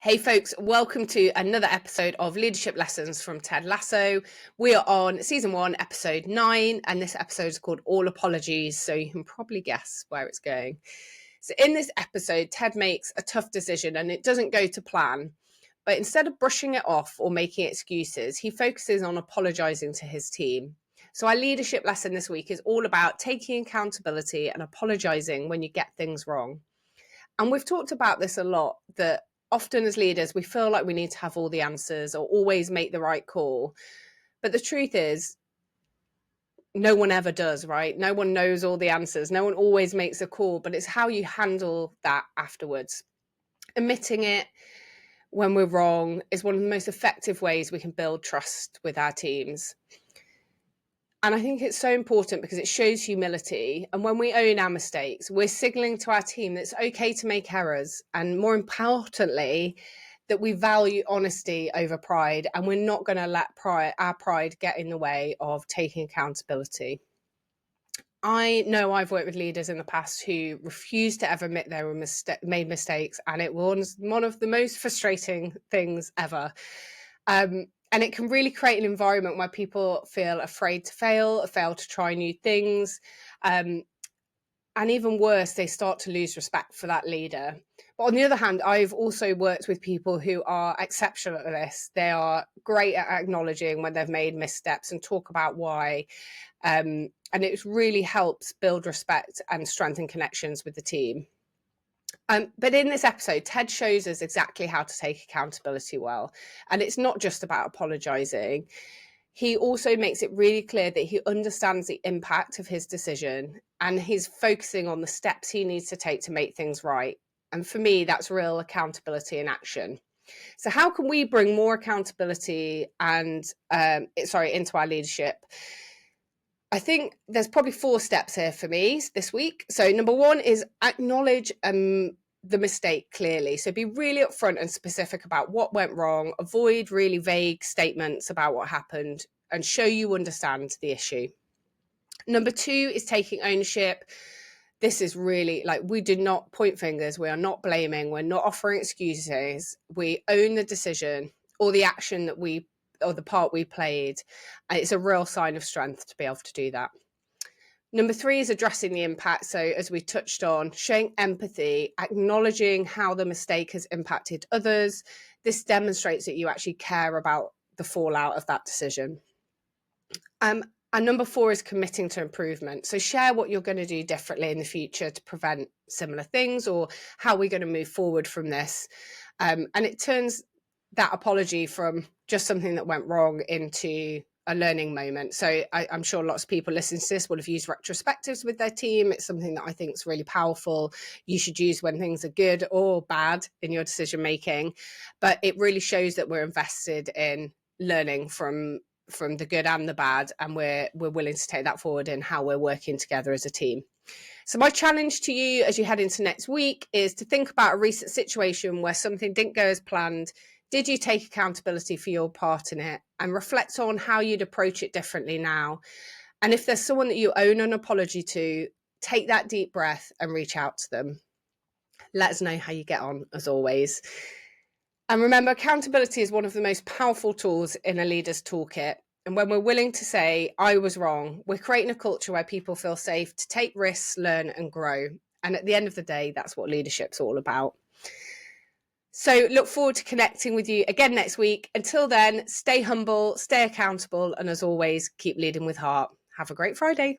Hey folks, welcome to another episode of Leadership Lessons from Ted Lasso. We are on season 1, episode 9, and this episode is called All Apologies, so you can probably guess where it's going. So in this episode, Ted makes a tough decision and it doesn't go to plan, but instead of brushing it off or making excuses, he focuses on apologising to his team. So our leadership lesson this week is all about taking accountability and apologising when you get things wrong. And we've talked about this a lot, that often as leaders, we feel like we need to have all the answers or always make the right call. But the truth is, no one ever does, right? No one knows all the answers. No one always makes a call, but it's how you handle that afterwards. Admitting it when we're wrong is one of the most effective ways we can build trust with our teams. And I think it's so important because it shows humility. And when we own our mistakes, we're signaling to our team that it's okay to make errors. And more importantly, that we value honesty over pride. And we're not going to let our pride get in the way of taking accountability. I know I've worked with leaders in the past who refuse to ever admit they were made mistakes. And it was one of the most frustrating things ever. And it can really create an environment where people feel afraid to fail to try new things. And even worse, they start to lose respect for that leader. But on the other hand, I've also worked with people who are exceptional at this. They are great at acknowledging when they've made missteps and talk about why. And it really helps build respect and strengthen connections with the team. But in this episode, Ted shows us exactly how to take accountability well. And it's not just about apologising. He also makes it really clear that he understands the impact of his decision and he's focusing on the steps he needs to take to make things right. And for me, that's real accountability in action. So how can we bring more accountability into our leadership? I think there's probably 4 steps here for me this week. So number 1 is acknowledge the mistake clearly. So be really upfront and specific about what went wrong. Avoid really vague statements about what happened and show you understand the issue. Number 2 is taking ownership. This is really we do not point fingers. We are not blaming. We're not offering excuses. We own the decision or the action or the part we played. And it's a real sign of strength to be able to do that. Number 3 is addressing the impact. So as we touched on, showing empathy, acknowledging how the mistake has impacted others. This demonstrates that you actually care about the fallout of that decision. And number 4 is committing to improvement. So share what you're going to do differently in the future to prevent similar things or how we're going to move forward from this. And it turns that apology from just something that went wrong into a learning moment. So I'm sure lots of people listening to this will have used retrospectives with their team. It's something that I think is really powerful. You should use when things are good or bad in your decision making. But it really shows that we're invested in learning from the good and the bad, and we're willing to take that forward in how we're working together as a team. So my challenge to you as you head into next week is to think about a recent situation where something didn't go as planned. Did you take accountability for your part in it? And reflect on how you'd approach it differently now. And if there's someone that you owe an apology to, take that deep breath and reach out to them. Let us know how you get on, as always. And remember, accountability is one of the most powerful tools in a leader's toolkit. And when we're willing to say, I was wrong, we're creating a culture where people feel safe to take risks, learn and grow. And at the end of the day, that's what leadership's all about. So look forward to connecting with you again next week. Until then, stay humble, stay accountable, and as always, keep leading with heart. Have a great Friday.